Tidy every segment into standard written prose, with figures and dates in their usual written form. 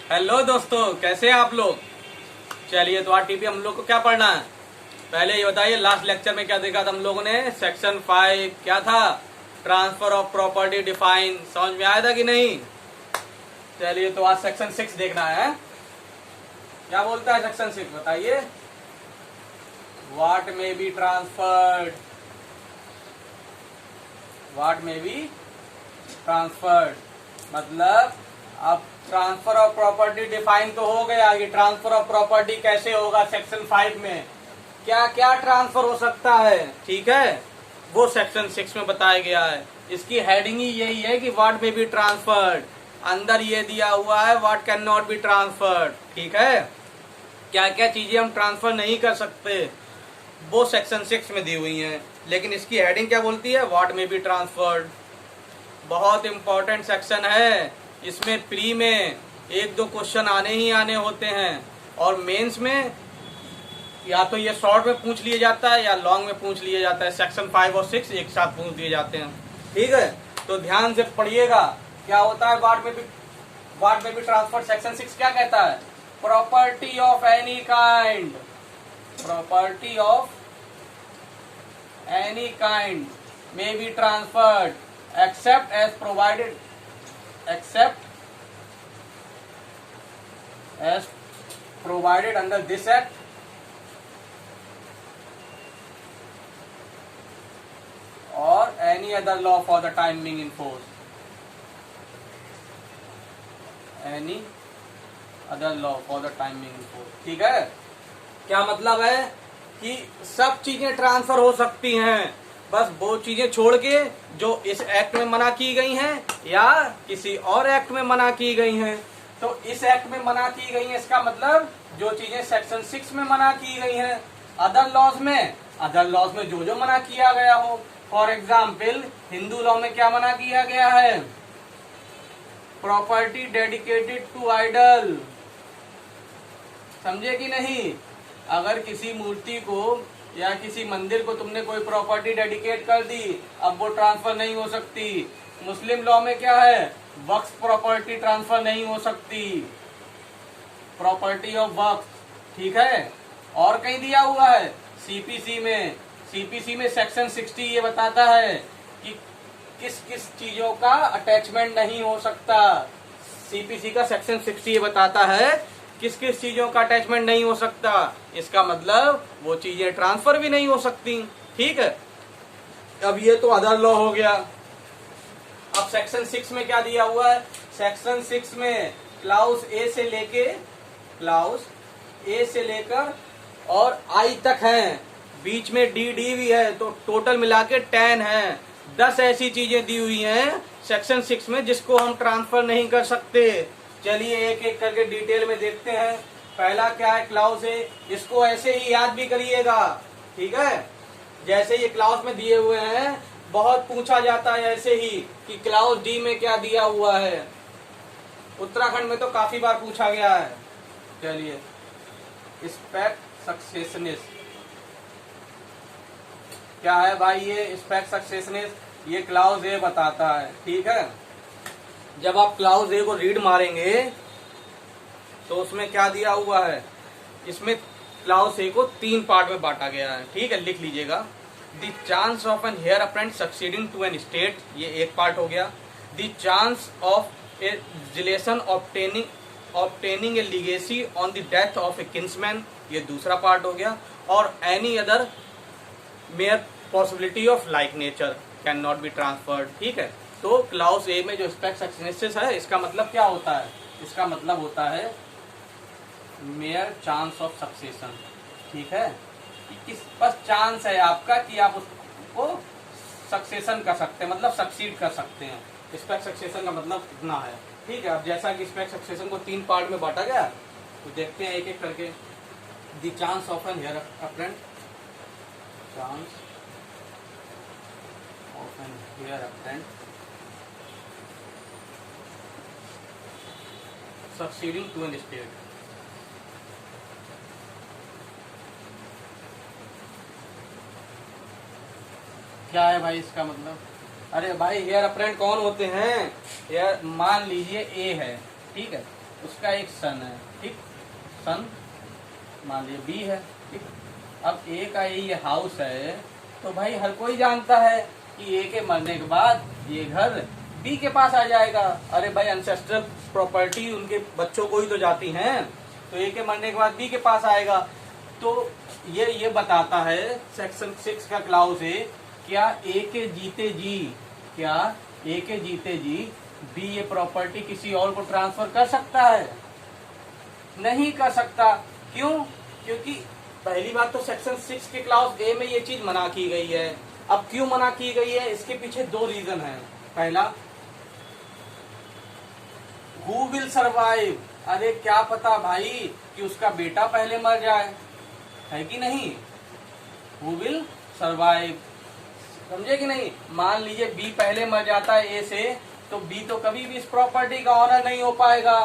Hello दोस्तों, कैसे हैं आप लोग। चलिए तो आज टीपी हम लोग को क्या पढ़ना है। पहले ये बताइए, लास्ट लेक्चर में क्या देखा था हम लोगों ने। सेक्शन 5 क्या था, ट्रांसफर ऑफ प्रॉपर्टी डिफाइन। समझ में आया था कि नहीं। चलिए तो आज सेक्शन 6 देखना है। क्या बोलता है सेक्शन 6 बताइए। व्हाट में बी ट्रांसफर्ड, व्हाट में बी ट्रांसफर्ड मतलब अब ट्रांसफर ऑफ प्रॉपर्टी डिफाइन तो हो गया। ये ट्रांसफर ऑफ प्रॉपर्टी कैसे होगा, सेक्शन 5 में क्या क्या ट्रांसफर हो सकता है, ठीक है, वो सेक्शन 6 में बताया गया है। इसकी हेडिंग ही यही है कि व्हाट में बी ट्रांसफर्ड। अंदर ये दिया हुआ है what can not be transferred, ठीक है। क्या क्या चीजें हम ट्रांसफर नहीं कर सकते वो सेक्शन 6 में दी हुई हैं, लेकिन इसकी हेडिंग क्या बोलती है, व्हाट में बी ट्रांसफर्ड। बहुत इंपॉर्टेंट सेक्शन है। इसमें प्री में 1-2 क्वेश्चन आने ही आने होते हैं, और मेंस में या तो ये शॉर्ट में पूछ लिया जाता है या लॉन्ग में पूछ लिया जाता है। सेक्शन 5 और 6 एक साथ पूछ दिए जाते हैं, ठीक है। तो ध्यान से पढ़िएगा क्या होता है व्हाट में बी ट्रांसफर। सेक्शन 6 क्या कहता है, property of any kind, property of any kind may be transferred except as provided under this act or any other law for the time being in force, any other law for the time being in force, ठीक है। क्या मतलब है कि सब चीजें transfer हो सकती हैं, बस वो चीजें छोड़ के जो इस एक्ट में मना की गई हैं या किसी और एक्ट में मना की गई हैं। तो इस एक्ट में मना की गई हैं, इसका मतलब जो चीजें सेक्शन 6 में मना की गई हैं। अदर लॉज में जो जो मना किया गया हो। फॉर एग्जाम्पल हिंदू लॉ में क्या मना किया गया है, प्रॉपर्टी डेडिकेटेड टू आइडल। समझे कि नहीं। अगर किसी मूर्ति को या किसी मंदिर को तुमने कोई प्रॉपर्टी डेडिकेट कर दी, अब वो ट्रांसफर नहीं हो सकती। मुस्लिम लॉ में क्या है, वक्फ प्रॉपर्टी ट्रांसफर नहीं हो सकती, प्रॉपर्टी ऑफ वक्फ, ठीक है। और कहीं दिया हुआ है सीपीसी में सेक्शन 60 ये बताता है कि किस किस चीजों का अटैचमेंट नहीं हो सकता। सीपीसी का सेक्शन 60 ये बताता है किस किस चीजों का अटैचमेंट नहीं हो सकता। इसका मतलब वो चीजें ट्रांसफर भी नहीं हो सकती, ठीक है। अब ये तो अदर लॉ हो गया। अब सेक्शन 6 में क्या दिया हुआ है, सेक्शन 6 में क्लाउज ए से लेकर और आई तक है, बीच में डी भी है, तो टोटल मिला के 10 है। 10 ऐसी चीजें दी हुई हैं सेक्शन 6 में जिसको हम ट्रांसफर नहीं कर सकते। चलिए एक एक करके डिटेल में देखते हैं। पहला क्या है, क्लाउज है। इसको ऐसे ही याद भी करिएगा, ठीक है। जैसे ये क्लाउज में दिए हुए हैं, बहुत पूछा जाता है ऐसे ही कि क्लाउज डी में क्या दिया हुआ है। उत्तराखंड में तो काफी बार पूछा गया है। चलिए स्पेक्ट सक्सेसनेस क्या है भाई, ये स्पेक्ट सक्सेसनेस ये क्लाउज ए बताता है, ठीक है। जब आप क्लाउज ए को रीड मारेंगे तो उसमें क्या दिया हुआ है, इसमें क्लाउज ए को 3 पार्ट में बांटा गया है, ठीक है, लिख लीजिएगा। The chance of an heir apparent succeeding to an estate, ये एक पार्ट हो गया। The chance of a relation obtaining a legacy on the death of a kinsman, ये दूसरा पार्ट हो गया। और any other mere possibility of like nature cannot be transferred, ठीक है। तो क्लाउज ए में जो स्पेक्ट सक्सेसनेस है, इसका मतलब क्या होता है, इसका मतलब होता है मेयर चांस ऑफ सक्सेशन, ठीक है। कि किस बस चांस है आपका कि आप उसको सक्सेशन कर सकते हैं, मतलब सक्सीड कर सकते हैं। स्पेक्ट सक्सेशन का मतलब इतना है, ठीक है। अब जैसा कि स्पेक्ट सक्सेशन को 3 पार्ट में बांटा गया, तो देखते हैं एक एक करके। The chance of an heir apparent, chance of an heir apparent succeeding to an estate, क्या है भाई इसका मतलब। अरे भाई हेयर अप्रेंट कौन होते हैं, हेयर मान लीजिए ए है, ठीक है। उसका एक सन है, ठीक, सन मान लीजिए बी है, ठीक। अब ए का ये हाउस है, तो भाई हर कोई जानता है कि ए के मरने के बाद ये घर बी के पास आ जाएगा। अरे भाई एंसेस्ट्रल प्रॉपर्टी उनके बच्चों को ही तो जाती हैं, तो ए के मरने के बाद बी के पास आएगा। तो ये बताता है सेक्शन 6 का क्लाउज है, क्या ए के जीते जी, क्या ए के जीते जी बी ये प्रॉपर्टी किसी और को ट्रांसफर कर सकता है? नहीं कर सकता। क्यों? क्योंकि पहली बात तो सेक्शन 6 के क्लाउज ए में ये चीज मना की गई है। अब क्यों मना की गई है, इसके पीछे 2 रीजन है। पहला, हु विल सर्वाइव, अरे क्या पता भाई कि उसका बेटा पहले मर जाए, है कि नहीं। हु विल सर्वाइव, समझे कि नहीं। मान लीजिए बी पहले मर जाता है ए से, तो बी तो कभी भी इस प्रॉपर्टी का ऑनर नहीं हो पाएगा,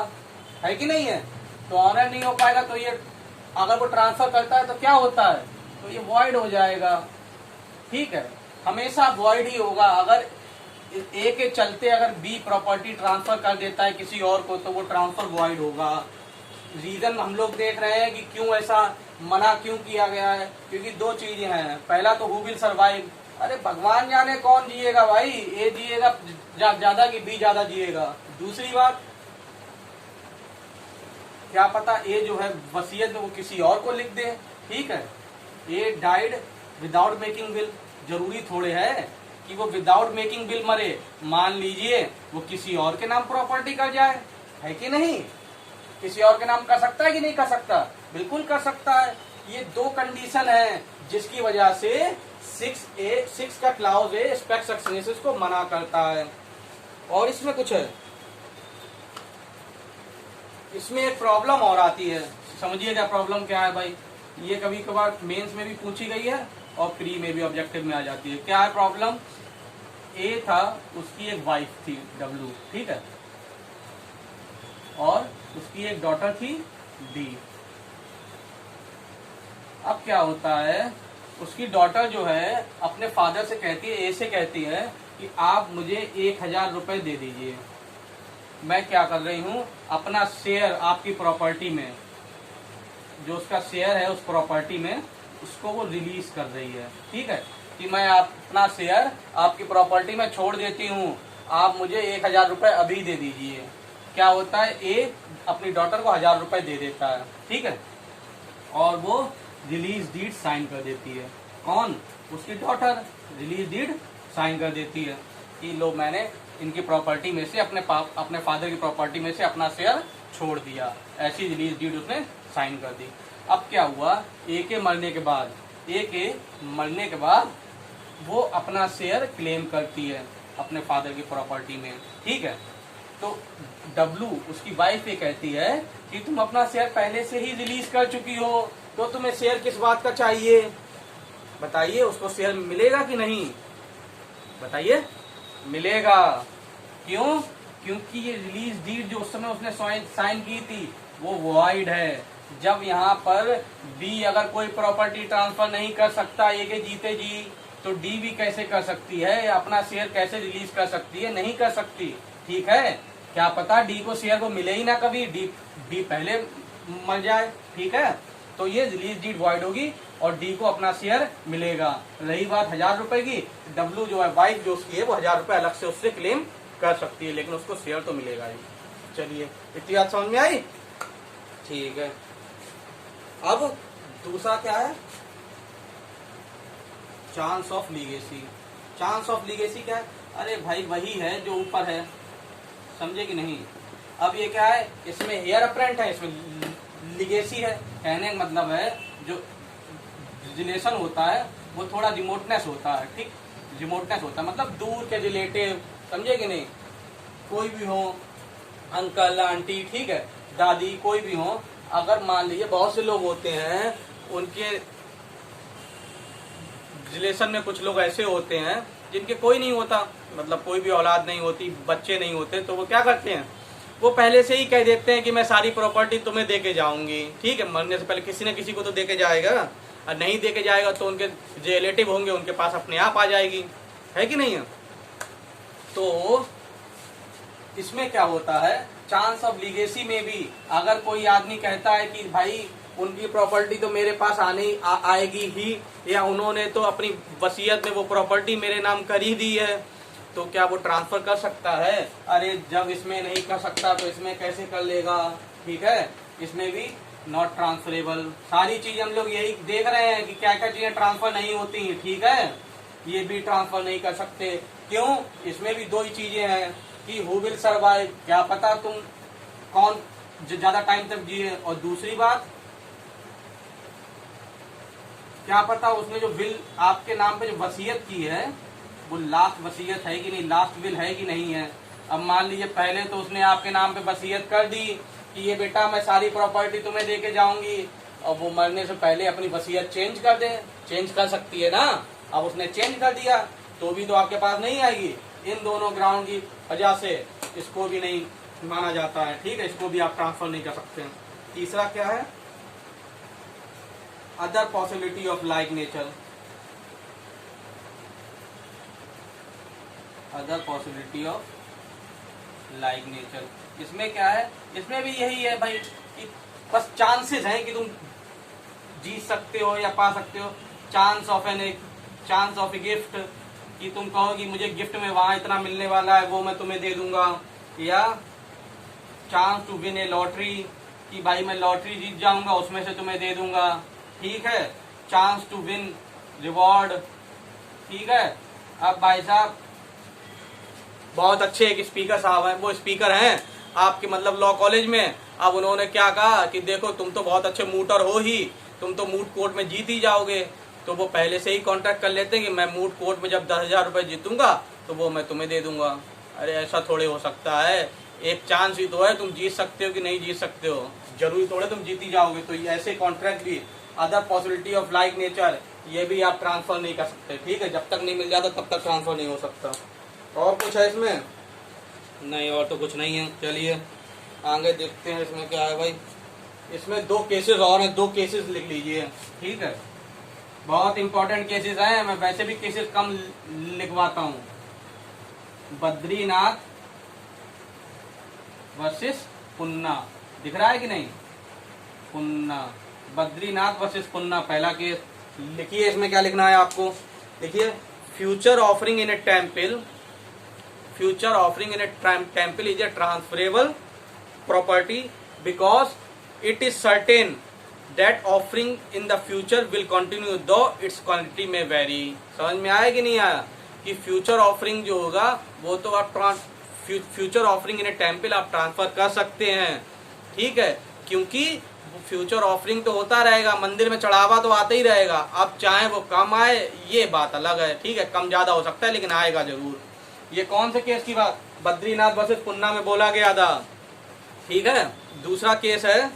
है कि नहीं है। तो ऑनर नहीं हो पाएगा, तो ये अगर वो ट्रांसफर करता है तो क्या होता है, तो ये वॉइड हो जाएगा, ठीक है। हमेशा वॉइड ही होगा। अगर ए के चलते अगर बी प्रॉपर्टी ट्रांसफर कर देता है किसी और को, तो वो ट्रांसफर वॉइड होगा। रीजन हम लोग देख रहे हैं कि क्यों ऐसा मना क्यों किया गया है, क्योंकि 2 चीजें हैं। पहला तो हु विल सर्वाइव, अरे भगवान जाने कौन जिएगा भाई, ए जिएगा ज्यादा कि बी ज्यादा जिएगा। दूसरी बात, क्या पता ए जो है वसीयत वो किसी और को लिख दे, ठीक है। ए डाइड विदाउट मेकिंग विल, जरूरी थोड़े है कि वो विदाउट मेकिंग विल मरे। मान लीजिए वो किसी और के नाम प्रॉपर्टी कर जाए, है कि नहीं। किसी और के नाम कर सकता है कि नहीं कर सकता, बिल्कुल कर सकता है। ये 2 कंडीशन है जिसकी वजह से 6 का क्लाउज है स्पेक्स एक्सनेसिस को मना करता है। और इसमें कुछ है, इसमें एक प्रॉब्लम और आती है, समझिएगा प्रॉब्लम क्या है भाई। ये कभी कभार मेंस में भी पूछी गई है और प्री में भी ऑब्जेक्टिव में आ जाती है। क्या है प्रॉब्लम, ए था, उसकी एक वाइफ थी डब्लू, ठीक है, और उसकी एक डॉटर थी डी। अब क्या होता है, उसकी डॉटर जो है अपने फादर से कहती है, ए से कहती है कि आप मुझे 1000 रुपए दे दीजिए, मैं क्या कर रही हूँ अपना शेयर आपकी प्रॉपर्टी में, जो उसका शेयर है उस प्रॉपर्टी में, उसको वो रिलीज कर रही है, ठीक है, कि मैं अपना शेयर आपकी प्रॉपर्टी में छोड़ देती हूँ, आप मुझे 1000 रुपए अभी दे दीजिए। क्या होता है, ए अपनी डॉटर को 1000 रुपए दे देता है, ठीक है, और वो रिलीज डीड साइन कर देती है। कौन, उसकी डॉटर रिलीज डीड साइन कर देती है कि लो मैंने इनकी प्रॉपर्टी में से अपने फादर की प्रॉपर्टी में से अपना शेयर छोड़ दिया, ऐसी रिलीज डीड उसने साइन कर दी। अब क्या हुआ, ए के मरने के बाद वो अपना शेयर क्लेम करती है अपने फादर की प्रॉपर्टी में, ठीक है। तो डब्लू उसकी वाइफ ये कहती है कि तुम अपना शेयर पहले से ही रिलीज कर चुकी हो, तो तुम्हें शेयर किस बात का चाहिए, बताइए। उसको शेयर मिलेगा कि नहीं, बताइए। मिलेगा। क्यों, क्योंकि ये रिलीज डीड जो उस समय उसने साइन की थी वो वॉइड है। जब यहाँ पर बी अगर कोई प्रॉपर्टी ट्रांसफर नहीं कर सकता ए के जीते जी, तो डी भी कैसे कर सकती है, अपना शेयर कैसे रिलीज कर सकती है, नहीं कर सकती, ठीक है। क्या पता डी को शेयर को मिले ही ना कभी, डी पहले मर जाए, ठीक है। तो ये रिलीज डीड वॉइड होगी और डी को अपना शेयर मिलेगा। रही बात 1000 रुपए की, डब्लू जो है वाइफ जो उसकी है वो 1000 रुपए अलग से उससे क्लेम कर सकती है, लेकिन उसको शेयर तो मिलेगा ही। चलिए इतनी बात समझ में आई, ठीक है। अब दूसरा क्या है, chance of legacy. Chance of legacy क्या है, अरे भाई वही है जो ऊपर है, समझे कि नहीं। अब ये क्या है, इसमें हेयर अपरेंट है, इसमें लीगेसी है। कहने का मतलब है जो रिलेशन होता है वो थोड़ा रिमोटनेस होता है, ठीक, रिमोटनेस होता है मतलब दूर के रिलेटिव, समझे कि नहीं। कोई भी हो, अंकल आंटी, ठीक है, दादी, कोई भी हो, अगर मान लीजिए बहुत से लोग होते हैं उनके रिलेशन में कुछ लोग ऐसे होते हैं जिनके कोई नहीं होता, मतलब कोई भी औलाद नहीं होती, बच्चे नहीं होते, तो वो क्या करते हैं, वो पहले से ही कह देते हैं कि मैं सारी प्रॉपर्टी तुम्हें दे के जाऊंगी, ठीक है। मरने से पहले किसी न किसी को तो दे के जाएगा, और नहीं दे के जाएगा तो उनके जो रिलेटिव होंगे उनके पास अपने आप आ जाएगी, है कि नहीं है। तो इसमें क्या होता है, चांस ऑफ लीगेसी में भी अगर कोई आदमी कहता है कि भाई उनकी प्रॉपर्टी तो मेरे पास आएगी ही, या उन्होंने तो अपनी वसीयत में वो प्रॉपर्टी मेरे नाम कर ही दी है, तो क्या वो ट्रांसफर कर सकता है? अरे जब इसमें नहीं कर सकता तो इसमें कैसे कर लेगा? ठीक है, इसमें भी नॉट ट्रांसफरेबल। सारी चीज हम लोग यही देख रहे हैं कि क्या क्या चीजें ट्रांसफर नहीं होती हैं। ठीक है, ये भी ट्रांसफर नहीं कर सकते। क्यों? इसमें भी दो ही चीजें हैं कि हु विल सर्वाइव, क्या पता तुम कौन ज्यादा टाइम तक जिए, और दूसरी बात क्या पता उसने जो विल आपके नाम पे जो वसीयत की है वो लास्ट वसीयत है कि नहीं, लास्ट विल है कि नहीं है। अब मान लीजिए पहले तो उसने आपके नाम पे वसीयत कर दी कि ये बेटा मैं सारी प्रॉपर्टी तुम्हें देके जाऊंगी, और वो मरने से पहले अपनी वसीयत चेंज कर दे, चेंज कर सकती है ना। अब उसने चेंज कर दिया तो भी तो आपके पास नहीं आएगी। इन दोनों ग्राउंड की वजह से इसको भी नहीं माना जाता है। ठीक है, इसको भी आप ट्रांसफर नहीं कर सकते। तीसरा क्या है? Other possibility of like nature. Other possibility of like nature, इसमें क्या है? इसमें भी यही है भाई कि बस चांसेस हैं कि तुम जीत सकते हो या पा सकते हो। चांस ऑफ ए गिफ्ट, कि तुम कहो कि मुझे गिफ्ट में वहां इतना मिलने वाला है, वो मैं तुम्हें दे दूंगा। या chance to win a lottery, कि भाई मैं लॉटरी जीत जाऊंगा उसमें से तुम्हें दे दूंगा। ठीक है, चांस टू विन रिवॉर्ड। ठीक है, अब भाई साहब बहुत अच्छे एक स्पीकर साहब हैं, वो स्पीकर हैं आपके मतलब लॉ कॉलेज में। अब उन्होंने क्या कहा कि देखो तुम तो बहुत अच्छे मूटर हो ही, तुम तो मूट कोर्ट में जीत ही जाओगे। तो वो पहले से ही कॉन्ट्रैक्ट कर लेते हैं कि मैं मूट कोर्ट में जब 10,000 रुपए जीतूंगा तो वो मैं तुम्हें दे दूंगा। अरे ऐसा थोड़े हो सकता है, एक चांस ही तो है, तुम जीत सकते हो कि नहीं जीत सकते हो, जरूरी थोड़े तुम जीत ही जाओगे। तो ऐसे कॉन्ट्रैक्ट भी, other possibility of like nature, ये भी आप ट्रांसफर नहीं कर सकते। ठीक है, जब तक नहीं मिल जाता तब तक ट्रांसफर नहीं हो सकता। और कुछ है इसमें? नहीं, और तो कुछ नहीं है। चलिए आगे देखते हैं इसमें क्या है भाई। इसमें दो केसेस और हैं, दो केसेस लिख लीजिए। ठीक है, बहुत इंपॉर्टेंट केसेस हैं, मैं वैसे भी केसेस कम लिखवाता हूँ। बद्रीनाथ वर्सेस पुन्ना, दिख रहा है कि नहीं? पुन्ना, बद्रीनाथ वर्सेस पुन्ना, पहला केस लिखिए। इसमें क्या लिखना है आपको? देखिए, future offering in A temple, future offering in a temple is a transferable property because it is certain that offering in the future will continue though its quantity may vary। समझ में आया कि नहीं आया? कि फ्यूचर ऑफरिंग जो होगा वो तो आप फ्यूचर ऑफरिंग इन ए टेम्पल आप ट्रांसफर कर सकते हैं। ठीक है, क्योंकि फ्यूचर ऑफरिंग तो होता रहेगा, मंदिर में चढ़ावा तो आता ही रहेगा। अब चाहे वो कम आए ये बात अलग है। ठीक है, कम ज्यादा हो सकता है लेकिन आएगा जरूर। ये कौन से केस की बात? बद्रीनाथ वर्सेस पुन्ना में बोला गया था। ठीक है, दूसरा केस है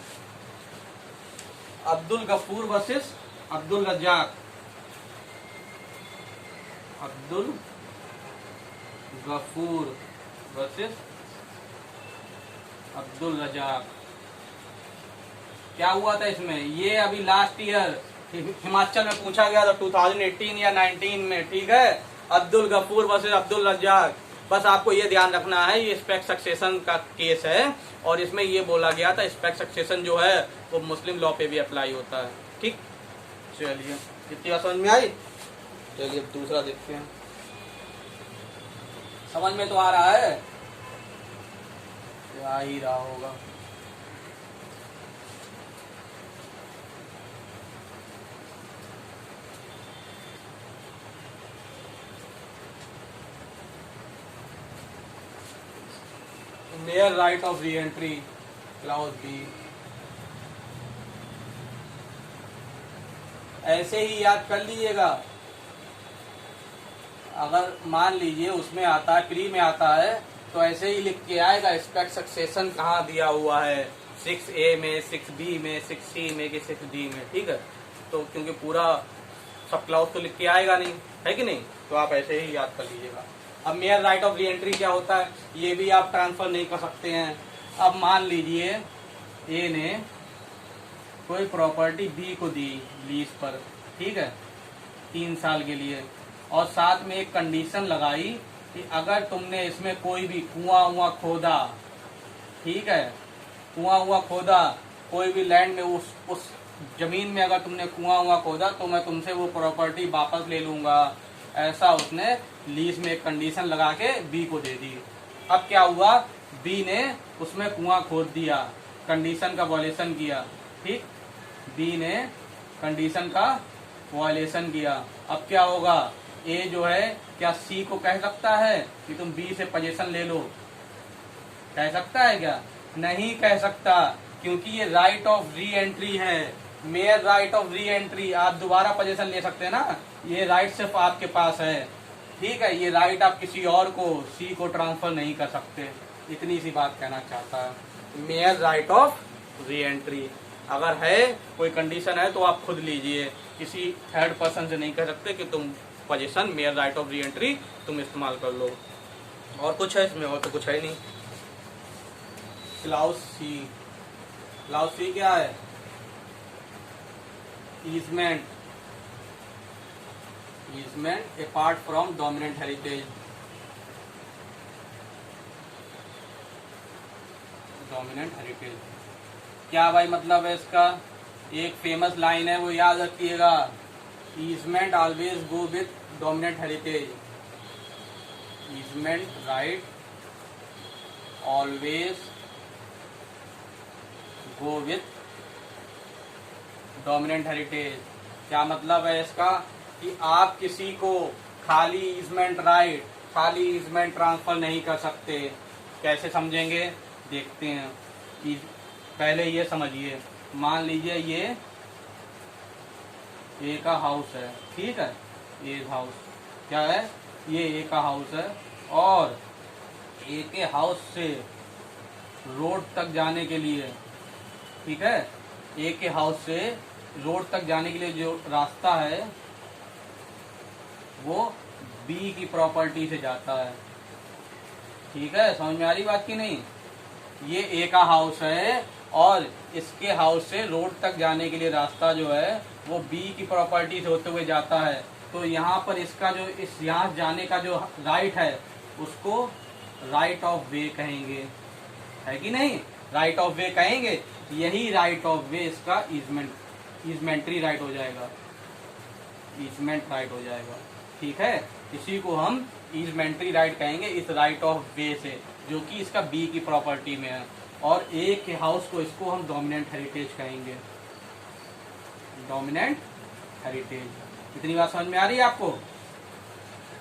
अब्दुल गफूर वर्सेस अब्दुल रज्जाक। अब्दुल गफूर वर्सेस अब्दुल रज्जाक। क्या हुआ था इसमें? ये अभी लास्ट ईयर हिमाचल में पूछा गया था, 2018 या 19 में। ठीक है, अब्दुल गफूर वर्सेस अब्दुल रज्जाक। बस आपको ये ध्यान रखना है, ये स्पेक्ट सक्सेशन का केस है और इसमें ये बोला गया था स्पेक्ट सक्सेशन जो है वो मुस्लिम लॉ पे भी अप्लाई होता है। ठीक, चलिए कितनी बात समझ में आई? चलिए अब दूसरा देखते हैं। समझ में तो आ रहा है? आ ही रहा होगा। Mere right of re-entry, clause B. ऐसे ही याद कर लीजिएगा। अगर मान लीजिए उसमें आता है, प्री में आता है, तो ऐसे ही लिख के आएगा स्पेक्ट सक्सेशन कहाँ दिया हुआ है, 6A में, 6B में, 6C में कि 6D में। ठीक है, तो क्योंकि पूरा सब क्लाउज तो लिख के आएगा नहीं, है कि नहीं, तो आप ऐसे ही याद कर लीजिएगा। अब mayor right of re entry क्या होता है, ये भी आप ट्रांसफर नहीं कर सकते हैं। अब मान लीजिए ए ने कोई प्रॉपर्टी बी को दी लीज पर, ठीक है, 3 साल के लिए, और साथ में एक कंडीशन लगाई कि अगर तुमने इसमें कोई भी कुआं खोदा, ठीक है, कुआं खोदा, कोई भी लैंड में उस जमीन में अगर तुमने कुआं खोदा तो मैं तुमसे वो प्रॉपर्टी वापस ले लूंगा, ऐसा उसने लीज में एक कंडीशन लगा के बी को दे दी। अब क्या हुआ, बी ने उसमें कुआं खोद दिया, कंडीशन का वॉयलेशन किया, ठीक, बी ने कंडीशन का वॉयलेशन किया। अब क्या होगा, ए जो है क्या सी को कह सकता है कि तुम बी से पोजीशन ले लो, कह सकता है क्या? नहीं कह सकता, क्योंकि ये राइट ऑफ री एंट्री है, mayor right of re entry. आप दोबारा पोजीशन ले सकते हैं ना, ये राइट सिर्फ आपके पास है, ठीक है, ये राइट आप किसी और को, सी को ट्रांसफर नहीं कर सकते। इतनी सी बात कहना चाहता है, mayor right of re entry. अगर है कोई कंडीशन है तो आप खुद लीजिए, किसी थर्ड पर्सन से नहीं कह सकते कि तुम position mayor right of re entry तुम इस्तेमाल कर लो। और कुछ है इसमें? और तो कुछ है नहीं। क्लाउज सी, क्लाउज सी क्या है? Easement, easement apart from dominant heritage. Dominant heritage क्या भाई मतलब है इसका? एक फेमस लाइन है वो याद रखिएगा, easement always go with dominant heritage. Easement right always go with dominant heritage. क्या मतलब है इसका? कि आप किसी को खाली ईजमेंट राइट, खाली ईजमेंट ट्रांसफर नहीं कर सकते। कैसे समझेंगे देखते हैं। पहले ये समझिए, मान लीजिए ये ए का हाउस है, ठीक है, ए हाउस क्या है? ये ए का हाउस है, और ए के हाउस से रोड तक जाने के लिए, ठीक है, ए के हाउस से रोड तक जाने के लिए जो रास्ता है वो बी की प्रॉपर्टी से जाता है, ठीक है, समझ में आ रही बात की नहीं? ये ए का हाउस है और इसके हाउस से रोड तक जाने के लिए रास्ता जो है वो बी की प्रॉपर्टी से होते हुए जाता है। तो यहाँ पर इसका जो इस यहाँ जाने का जो राइट है उसको राइट ऑफ वे कहेंगे, है कि नहीं? राइट ऑफ वे कहेंगे। यही राइट ऑफ वे इसका ईजमेंट्री राइट हो जाएगा, ईजमेंट राइट हो जाएगा, ठीक है। इसी को हम ईजमेंट्री राइट कहेंगे, इस राइट ऑफ वे से, जो कि इसका बी की प्रॉपर्टी में है। और ए के हाउस को, इसको हम डोमिनेंट हेरिटेज कहेंगे, डोमिनेंट हेरिटेज। इतनी बात समझ में आ रही है आपको?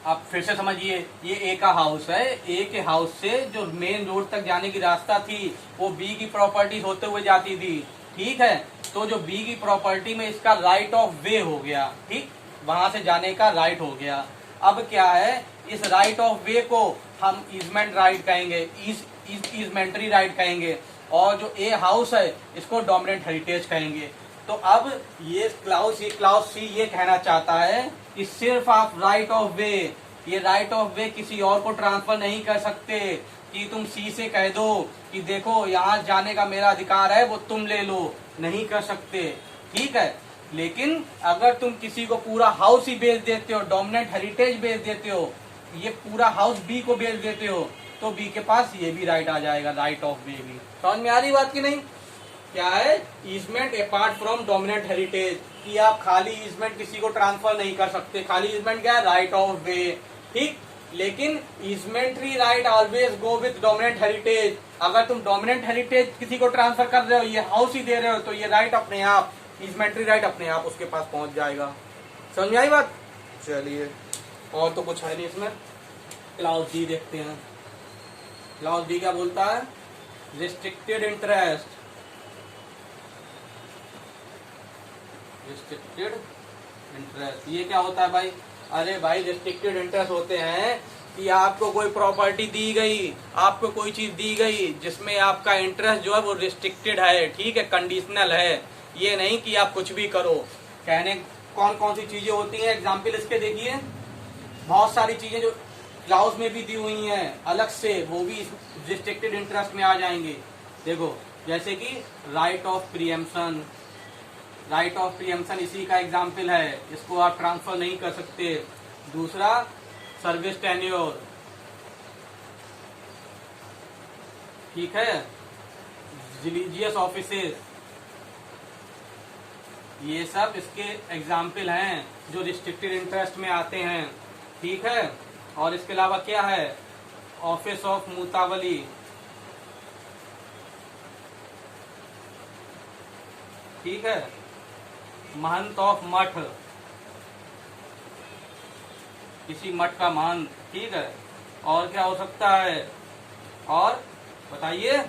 आप फिर से समझिए, ये ए का हाउस है, ए के हाउस से जो मेन रोड तक जाने की रास्ता थी वो बी की प्रॉपर्टी होते हुए जाती थी, ठीक है। तो जो बी की प्रॉपर्टी में इसका राइट ऑफ वे हो गया, ठीक, वहां से जाने का राइट हो गया। अब क्या है, इस राइट ऑफ वे को हम ईजमेंट राइट कहेंगे, ईजमेंट्री राइट कहेंगे, और जो ए हाउस है इसको डोमिनेंट हेरिटेज कहेंगे। तो अब ये क्लाउज सी ये कहना चाहता है कि सिर्फ आप राइट ऑफ वे, ये राइट ऑफ वे किसी और को ट्रांसफर नहीं कर सकते कि तुम सी से कह दो कि देखो यहाँ जाने का मेरा अधिकार है वो तुम ले लो, नहीं कर सकते, ठीक है। लेकिन अगर तुम किसी को पूरा हाउस ही बेच देते हो, डोमिनेंट हेरिटेज बेच देते हो, ये पूरा हाउस बी को बेच देते हो, तो बी के पास ये भी राइट आ जाएगा, राइट ऑफ वे भी। समझ में आ रही बात की नहीं? क्या है? Easement apart from dominant heritage, कि आप खाली ईजमेंट किसी को ट्रांसफर नहीं कर सकते। खाली ईजमेंट क्या है? राइट ऑफ वे, ठीक। लेकिन easementary right always go with dominant heritage. अगर तुम डोमिनेंट हेरिटेज किसी को ट्रांसफर कर रहे हो, ये हाउस ही दे रहे हो, तो ये राइट अपने आप, ईजमेंट्री राइट अपने आप उसके पास पहुंच जाएगा। समझ में आई बात? चलिए, और तो कुछ है नहीं इसमें। क्लाउज डी देखते हैं। क्लाउज डी क्या बोलता है? रिस्ट्रिक्टेड इंटरेस्ट, रिस्ट्रिक्टेड इंटरेस्ट ये क्या होता है भाई? अरे भाई, रिस्ट्रिक्टेड इंटरेस्ट होते हैं कि आपको कोई प्रॉपर्टी दी गई, आपको कोई चीज दी गई जिसमें आपका इंटरेस्ट जो है वो रिस्ट्रिक्टेड है, ठीक है, कंडीशनल है। ये नहीं कि आप कुछ भी करो। कहने कौन कौन सी चीजें होती हैं, एग्जाम्पल इसके देखिए। बहुत सारी चीजें जो क्लाउज में भी दी हुई हैं अलग से, वो भी रिस्ट्रिक्टेड इंटरेस्ट में आ जाएंगे। देखो, जैसे कि right of preemption, right of preemption इसी का एग्जाम्पल है, इसको आप ट्रांसफर नहीं कर सकते। दूसरा, सर्विस टेन्योर, ठीक है, रिलीजियस ऑफिसेस, ये सब इसके एग्जाम्पल हैं जो रिस्ट्रिक्टेड इंटरेस्ट में आते हैं। ठीक है, और इसके अलावा क्या है, ऑफिस ऑफ मुतावली, ठीक है, महंत ऑफ मठ, किसी मठ का महंत, ठीक है। और क्या हो सकता है, और बताइए,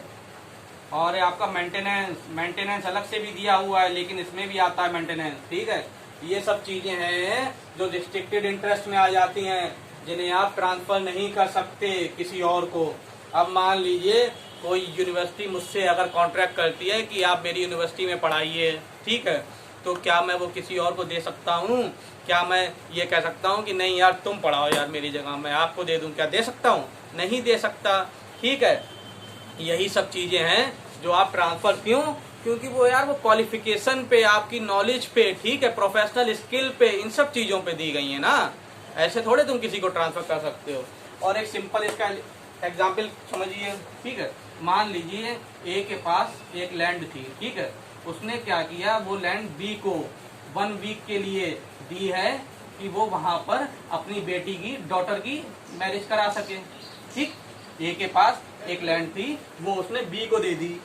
और आपका मेंटेनेंस, मेंटेनेंस अलग से भी दिया हुआ है लेकिन इसमें भी आता है मेंटेनेंस। ठीक है, ये सब चीजें हैं जो रिस्ट्रिक्टेड इंटरेस्ट में आ जाती हैं, जिन्हें आप ट्रांसफर नहीं कर सकते किसी और को। अब मान लीजिए कोई यूनिवर्सिटी मुझसे अगर कॉन्ट्रैक्ट करती है कि आप मेरी यूनिवर्सिटी में पढ़ाइए, ठीक है, तो क्या मैं वो किसी और को दे सकता हूँ? क्या मैं ये कह सकता हूँ कि नहीं यार तुम पढ़ाओ यार मेरी जगह, मैं आपको दे दूँ? क्या दे सकता हूँ? नहीं दे सकता। ठीक है, यही सब चीजें हैं जो आप ट्रांसफर क्यों, क्योंकि वो यार वो क्वालिफिकेशन पे, आपकी नॉलेज पे, ठीक है, प्रोफेशनल स्किल पे, इन सब चीजों पे दी गई है ना। ऐसे थोड़े तुम किसी को ट्रांसफर कर सकते हो। और एक सिंपल इसका एग्जाम्पल समझिए, ठीक है। मान लीजिए ए के पास एक लैंड थी, ठीक है, उसने क्या किया, वो लैंड बी को 1 वीक के लिए दी है कि वो वहां पर अपनी बेटी की, डॉटर की मैरिज करा सके। ठीक, ए के पास एक लैंड थी, वो उसने बी को दे दी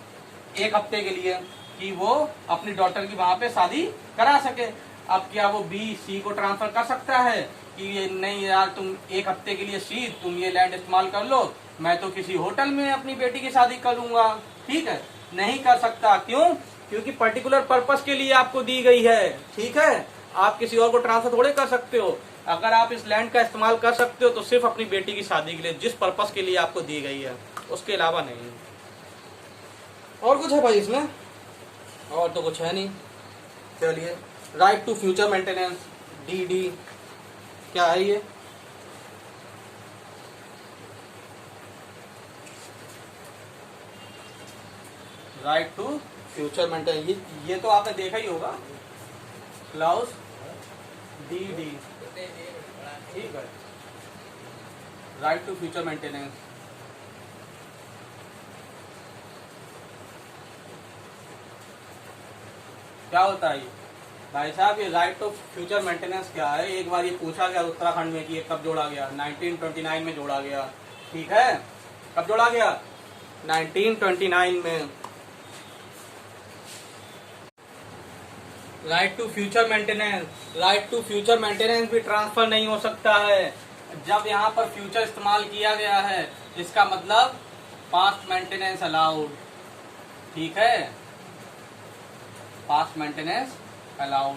1 हफ्ते के लिए कि वो अपनी डॉटर की वहां पे शादी करा सके। अब क्या वो बी सी को ट्रांसफर कर सकता है कि ये नहीं यार तुम 1 हफ्ते के लिए सी तुम ये लैंड इस्तेमाल कर लो, मैं तो किसी होटल में अपनी बेटी की शादी करूंगा? ठीक है, नहीं कर सकता। क्यों? क्योंकि पर्टिकुलर पर्पस के लिए आपको दी गई है। ठीक है, आप किसी और को ट्रांसफर थोड़े कर सकते हो। अगर आप इस लैंड का इस्तेमाल कर सकते हो तो सिर्फ अपनी बेटी की शादी के लिए, जिस पर्पस के लिए आपको दी गई है, उसके अलावा नहीं। और कुछ है भाई इसमें? और तो कुछ है नहीं। चलिए, right to future maintenance, DD, क्या है ये? राइट टू फ्यूचर मेंटेनेंस, ये तो आपने देखा ही होगा, क्लाउज DD, ठीक है, राइट टू फ्यूचर मेंटेनेंस। क्या होता है ये भाई साहब? ये राइट टू फ्यूचर मेंटेनेंस क्या है? एक बार ये पूछा गया उत्तराखंड में कि ये कब जोड़ा गया? 1929 में जोड़ा गया। ठीक है, कब जोड़ा गया? 1929 में। Right to future maintenance, right to future maintenance भी ट्रांसफर नहीं हो सकता है। जब यहाँ पर फ्यूचर इस्तेमाल किया गया है, इसका मतलब पास्ट मेंटेनेंस अलाउड। ठीक है, पास्ट मेंटेनेंस अलाउड।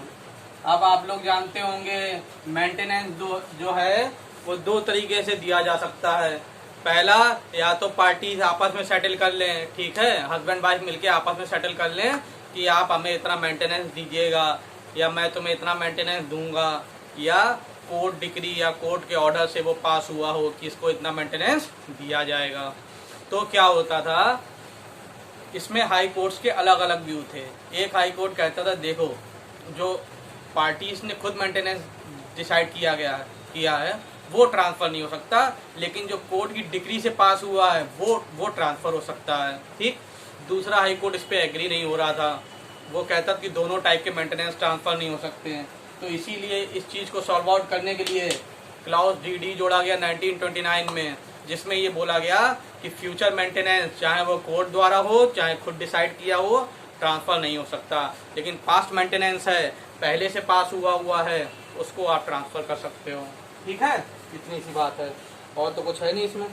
अब आप लोग जानते होंगे मेंटेनेंस जो है वो 2 तरीके से दिया जा सकता है। पहला, या तो पार्टी आपस में सेटल कर लें, ठीक है, हस्बैंड वाइफ मिलके आपस में सेटल कर लें कि आप हमें इतना मेंटेनेंस दीजिएगा या मैं तुम्हें इतना मेंटेनेंस दूंगा, या कोर्ट डिक्री या कोर्ट के ऑर्डर से वो पास हुआ हो कि इसको इतना मेंटेनेंस दिया जाएगा। तो क्या होता था, इसमें हाई कोर्ट्स के अलग अलग व्यू थे। एक हाई कोर्ट कहता था देखो, जो पार्टीज ने खुद मेंटेनेंस डिसाइड किया है वो ट्रांसफर नहीं हो सकता, लेकिन जो कोर्ट की डिक्री से पास हुआ है वो ट्रांसफर हो सकता है। ठीक, दूसरा हाई कोर्ट इस पे एग्री नहीं हो रहा था, वो कहता था कि दोनों टाइप के मेंटेनेंस ट्रांसफर नहीं हो सकते हैं। तो इसीलिए इस चीज को सॉल्व आउट करने के लिए क्लाउज DD जोड़ा गया 1929 में, जिसमें ये बोला गया कि फ्यूचर मेंटेनेंस चाहे वो कोर्ट द्वारा हो चाहे खुद डिसाइड किया हो, ट्रांसफर नहीं हो सकता। लेकिन पास्ट मेंटेनेंस है, पहले से पास हुआ है, उसको आप ट्रांसफर कर सकते हो। ठीक है, इतनी सी बात है, और तो कुछ है नहीं इसमें,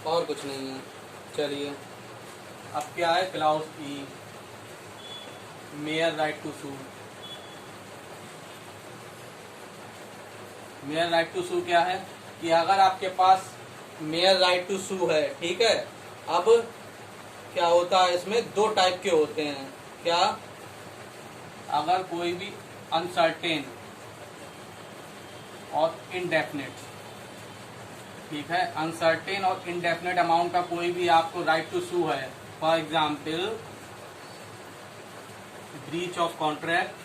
और कुछ नहीं है। चलिए, अब क्या है, clause E, mere right to sue. Mere right to sue क्या है कि अगर आपके पास मेयर राइट टू सू है, ठीक है, अब क्या होता है, इसमें 2 टाइप के होते हैं। क्या? अगर कोई भी अनसर्टेन और इनडेफिनेट, ठीक है, अनसर्टेन और इनडेफिनेट अमाउंट का कोई भी आपको राइट टू सू है, for example breach of contract,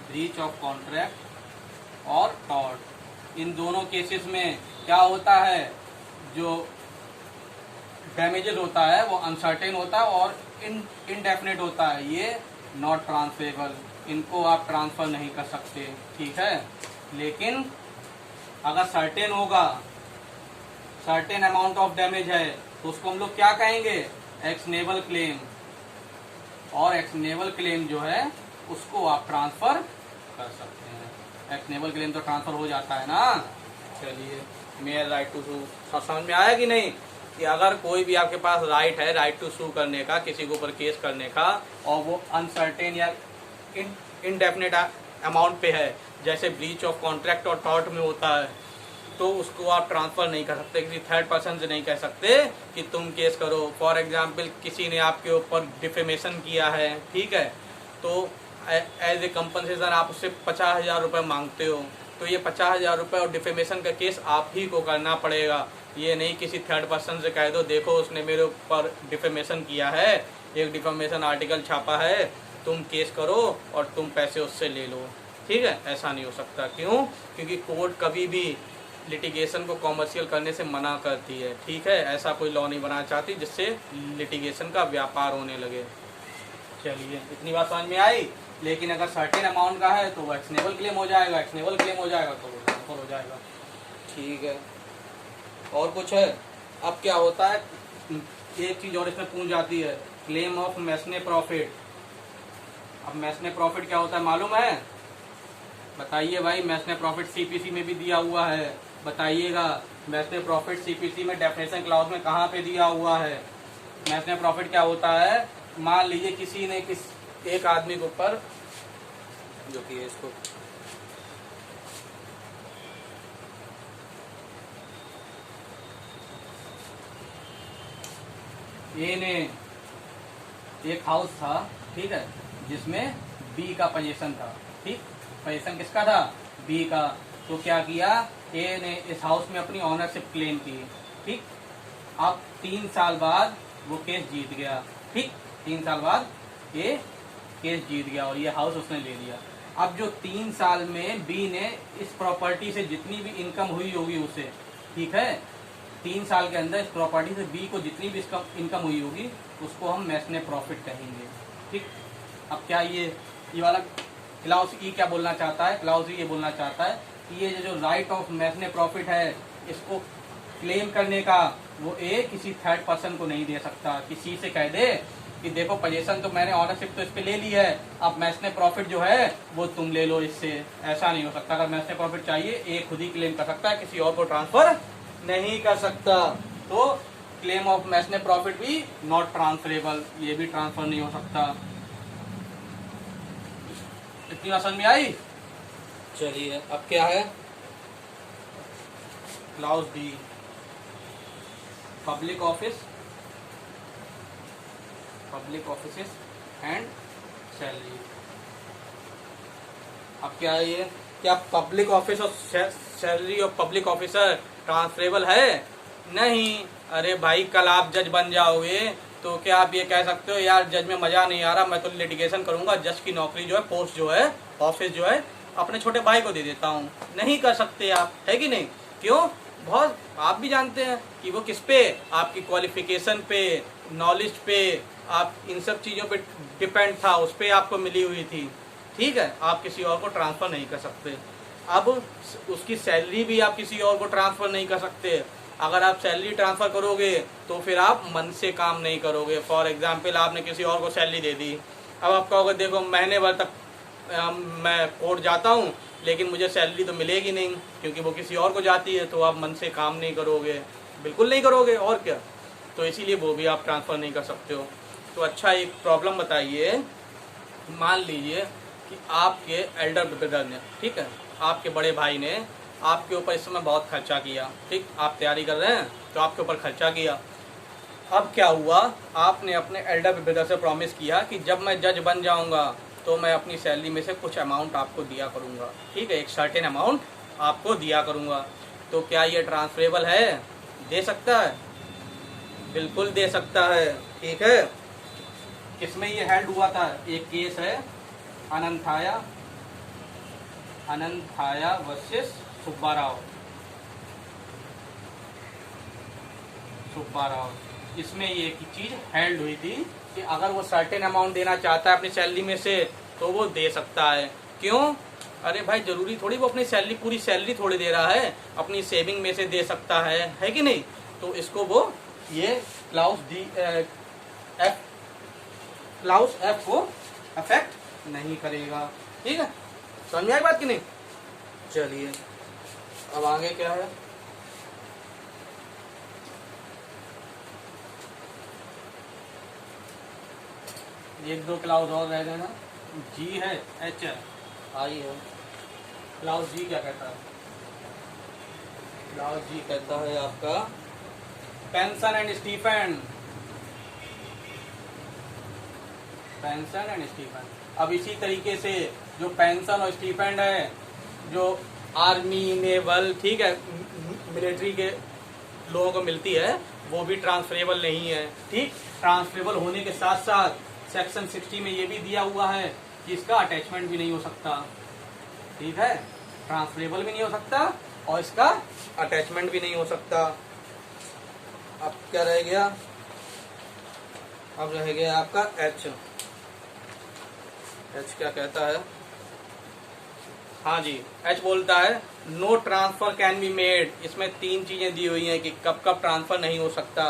breach of contract और टॉर्ट, इन दोनों केसेस में क्या होता है, जो डैमेजेस होता है वो अनसर्टेन होता है और इनडेफिनेट होता है, ये नॉट ट्रांसफरेबल, इनको आप ट्रांसफर नहीं कर सकते, ठीक है। लेकिन अगर सर्टेन होगा, सर्टेन अमाउंट ऑफ डैमेज है, तो उसको हम लोग क्या कहेंगे, एक्शनेबल क्लेम, और एक्शनेबल क्लेम जो है उसको आप ट्रांसफर कर सकते हैं। एक्शनेबल क्लेम तो ट्रांसफर हो जाता है ना। चलिए, मेयर राइट टू सू समझ में आया कि नहीं, कि अगर कोई भी आपके पास राइट है, राइट टू सू करने का, किसी के ऊपर केस करने का, और वो अनसर्टेन या इनडेफिनेट अमाउंट पे है, जैसे ब्रीच ऑफ कॉन्ट्रैक्ट और टॉर्ट में होता है, तो उसको आप ट्रांसफर नहीं कर सकते, किसी थर्ड पर्सन से नहीं कह सकते कि तुम केस करो। फॉर एग्जाम्पल, किसी ने आपके ऊपर डिफेमेशन किया है, ठीक है, तो एज ए कंपनसेशन आप उससे 50,000 रुपये मांगते हो, तो ये 50,000 रुपये और डिफेमेशन का केस आप ही को करना पड़ेगा। ये नहीं किसी थर्ड पर्सन से कह दो, देखो उसने मेरे ऊपर डिफेमेशन किया है, एक डिफेमेशन आर्टिकल छापा है, तुम केस करो और तुम पैसे उससे ले लो, ठीक है। ऐसा नहीं हो सकता। क्यों? क्योंकि कोर्ट कभी भी लिटिगेशन को कॉमर्शियल करने से मना करती है, ठीक है। ऐसा कोई लॉ नहीं बनाना चाहती जिससे लिटिगेशन का व्यापार होने लगे। चलिए, इतनी बात समझ में आई। लेकिन अगर सर्टेन अमाउंट का है तो वो एक्शनेबल क्लेम हो जाएगा, एक्शनेबल क्लेम हो जाएगा तो वो ट्रांसफर हो जाएगा, ठीक है। और कुछ है? अब क्या होता है, एक चीज और इसमें पूछ जाती है, क्लेम ऑफ मैसने प्रॉफिट। अब मैसने प्रॉफिट क्या होता है मालूम है? बताइए भाई, मैसने प्रॉफिट सीपीसी में भी दिया हुआ है, बताइएगा। मैसने प्रॉफिट सीपीसी में डेफिनेशन क्लाउज में कहाँ पे दिया हुआ है? मैसने प्रॉफिट क्या होता है, मान लीजिए किसी ने एक आदमी के ऊपर, जो कि इसको ए ने एक हाउस था, ठीक है, जिसमें बी का पोजीशन था, ठीक। पोजीशन किसका था? बी का। तो क्या किया, ए ने इस हाउस में अपनी ऑनरशिप क्लेम की, ठीक। अब 3 साल बाद वो केस जीत गया, ठीक। 3 साल बाद ये केस जीत गया और ये हाउस उसने ले लिया। अब जो 3 साल में बी ने इस प्रॉपर्टी से जितनी भी इनकम हुई होगी उसे, ठीक है, 3 साल के अंदर इस प्रॉपर्टी से बी को जितनी भी इनकम हुई होगी उसको हम मैसने प्रॉफिट कहेंगे, ठीक। अब क्या ये वाला क्लाउज ई क्या बोलना चाहता है? क्लाउज ई ये बोलना चाहता है कि ये जो राइट ऑफ मैसने प्रॉफिट है, इसको क्लेम करने का वो ए किसी थर्ड पर्सन को नहीं दे सकता। किसी से कह दे कि देखो पोजीशन तो मैंने ऑनरशिप तो इस पे ले ली है, अब मैसने प्रॉफिट जो है वो तुम ले लो इससे, ऐसा नहीं हो सकता। अगर मैसने प्रॉफिट चाहिए ए खुद ही क्लेम कर सकता है, किसी और को ट्रांसफर नहीं कर सकता। तो क्लेम ऑफ मैसने प्रॉफिट भी नॉट ट्रांसफरेबल, ये भी ट्रांसफर नहीं हो सकता। इतनी बात समझ में आई? चलिए, अब क्या है, clause D, public office and salary. अब क्या है ये, क्या पब्लिक ऑफिस और सैलरी और पब्लिक ऑफिसर ट्रांसफरेबल है? नहीं। अरे भाई, कल आप जज बन जाओगे तो क्या आप ये कह सकते हो यार जज में मजा नहीं आ रहा, मैं तो लिटिगेशन करूंगा, जज की नौकरी जो है, पोस्ट जो है, ऑफिस जो है, अपने छोटे भाई को दे देता हूँ। नहीं कर सकते आप, है कि नहीं? क्यों? बहुत आप भी जानते हैं कि वो किस पे, आपकी क्वालिफिकेशन पे, नॉलेज पे, आप इन सब चीजों पे डिपेंड था, उस पे आपको मिली हुई थी, ठीक है। आप किसी और को ट्रांसफर नहीं कर सकते। अब उसकी सैलरी भी आप किसी और को ट्रांसफर नहीं कर सकते। अगर आप सैलरी ट्रांसफर करोगे तो फिर आप मन से काम नहीं करोगे। फॉर एग्जाम्पल, आपने किसी और को सैलरी दे दी, अब आप कहोगे देखो महीने भर तक मैं कोर्ट जाता हूँ लेकिन मुझे सैलरी तो मिलेगी नहीं, क्योंकि वो किसी और को जाती है, तो आप मन से काम नहीं करोगे, बिल्कुल नहीं करोगे, और क्या। तो इसीलिए वो भी आप ट्रांसफर नहीं कर सकते हो। तो अच्छा, एक प्रॉब्लम बताइए, मान लीजिए कि आपके एल्डर ब्रदर ने, ठीक है, आपके बड़े भाई ने आपके ऊपर इस समय बहुत खर्चा किया, ठीक, आप तैयारी कर रहे हैं तो आपके ऊपर खर्चा किया। अब क्या हुआ, आपने अपने एल्डर ब्रदर से प्रॉमिस किया कि जब मैं जज बन जाऊंगा तो मैं अपनी सैलरी में से कुछ अमाउंट आपको दिया करूंगा, ठीक है, एक सर्टेन अमाउंट आपको दिया करूंगा। तो क्या ये ट्रांसफरेबल है? दे सकता है? बिल्कुल दे सकता है, ठीक है। किसमें ये हेल्ड हुआ था? एक केस है अनंथाया वर्सेस सुब्बाराव। इसमें ये एक चीज हेल्ड हुई थी कि अगर वो सर्टेन अमाउंट देना चाहता है अपनी सैलरी में से तो वो दे सकता है। क्यों? अरे भाई जरूरी थोड़ी वो अपनी सैलरी पूरी सैलरी थोड़ी दे रहा है, अपनी सेविंग में से दे सकता है कि नहीं? तो इसको वो ये क्लाउज एफ को अफेक्ट नहीं करेगा। ठीक है, समझ में आई बात कि नहीं? चलिए अब आगे क्या है। एक दो क्लाउज और रह गए ना, जी है, एच है, आई है। क्लाउज जी क्या कहता है? क्लाउज जी कहता है आपका pension and stipend. Pension and stipend. अब इसी तरीके से जो पेंशन और स्टीफेंड है, जो आर्मी, नेवल, ठीक है, मिलिट्री के लोगों को मिलती है, वो भी ट्रांसफरेबल नहीं है। ठीक, ट्रांसफरेबल होने के साथ साथ सेक्शन 60 में ये भी दिया हुआ है कि इसका अटैचमेंट भी नहीं हो सकता। ठीक है, ट्रांसफरेबल भी नहीं हो सकता और इसका अटैचमेंट भी नहीं हो सकता। अब क्या रह गया? अब रह गया आपका एच। एच क्या कहता है? हाँ जी, एच बोलता है no transfer can be made. इसमें तीन चीजें दी हुई हैं कि कब कब ट्रांसफर नहीं हो सकता।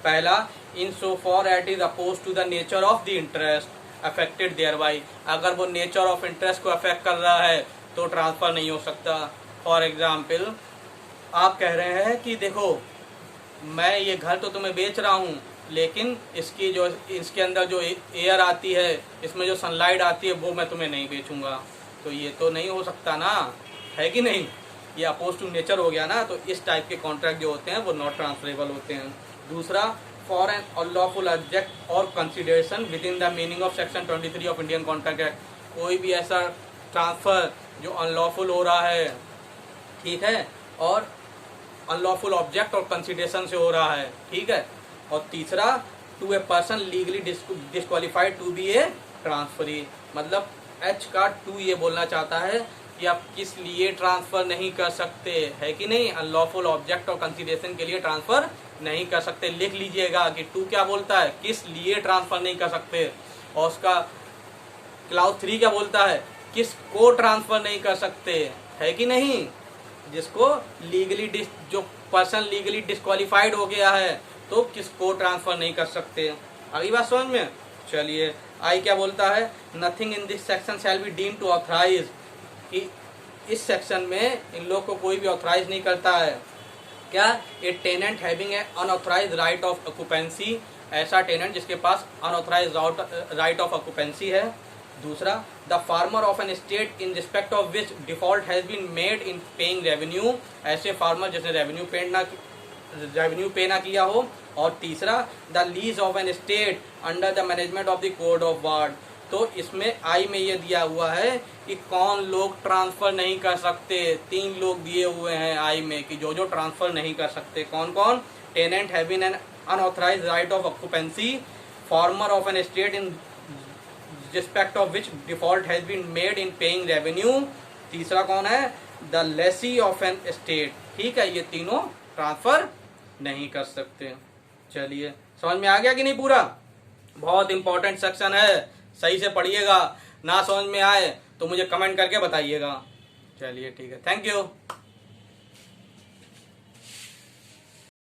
पहला, in so far it is opposed to the nature of the interest affected thereby. अगर वो नेचर ऑफ इंटरेस्ट को अफेक्ट कर रहा है तो ट्रांसफर नहीं हो सकता। फॉर एग्जाम्पल, आप कह रहे हैं कि देखो मैं ये घर तो तुम्हें बेच रहा हूँ, लेकिन इसके अंदर जो एयर आती है, इसमें जो सनलाइट आती है, वो मैं तुम्हें नहीं बेचूंगा। तो ये तो नहीं हो सकता ना, है कि नहीं? ये अपोज टू नेचर हो गया ना। तो इस टाइप के कॉन्ट्रैक्ट जो होते हैं वो नॉट ट्रांसफरेबल होते हैं। दूसरा, फॉर एन अनलॉफुल ऑब्जेक्ट और consideration with in the meaning of section 23 of Indian contract act. कोई भी ऐसा ट्रांसफर जो अनलॉफुल हो रहा है, ठीक है, और अनलॉफुल ऑब्जेक्ट और कंसिडरेशन से हो रहा है, ठीक है। और तीसरा, to a person legally disqualified to be a transferee. मतलब एच का टू ये बोलना चाहता है कि आप किस लिए ट्रांसफर नहीं कर सकते, है कि नहीं? अनलॉफुल ऑब्जेक्ट और कंसिडरेशन के लिए ट्रांसफर नहीं कर सकते। लिख लीजिएगा कि टू क्या बोलता है, किस लिए ट्रांसफर नहीं कर सकते, और उसका क्लाउज 3 क्या बोलता है, किस को ट्रांसफर नहीं कर सकते, है कि नहीं? जिसको लीगली जो पर्सन लीगली डिस्क्वालिफाइड हो गया है तो किसको ट्रांसफर नहीं कर सकते। अगली बात समझ में? चलिए, आई क्या बोलता है, nothing in this section shall be deemed to authorise. कि इस सेक्शन में इन लोग को कोई भी ऑथराइज नहीं करता है। क्या? A tenant having an unauthorised right of occupancy. ऐसा टेनेंट जिसके पास अनऑथराइज राइट ऑफ ऑक्यूपेंसी है। दूसरा, the farmer of an estate in respect of which default has been made in paying revenue. ऐसे फार्मर जिसने रेवेन्यू पे ना किया हो। और तीसरा, the lease of an estate under the management of the court of wards. तो इसमें आई में ये दिया हुआ है कि कौन लोग ट्रांसफर नहीं कर सकते। 3 लोग दिए हुए हैं आई में कि जो जो ट्रांसफर नहीं कर सकते। कौन कौन? Tenant having an unauthorised right of occupancy, farmer of an estate in respect of which default has been made in paying revenue. तीसरा कौन है? The lessee of an estate. ठीक है, ये तीनों ट्रांसफर नहीं कर सकते। चलिए, समझ में आ गया कि नहीं पूरा? बहुत इंपॉर्टेंट सेक्शन है, सही से पढ़िएगा। ना समझ में आए तो मुझे कमेंट करके बताइएगा। चलिए ठीक है, थैंक यू।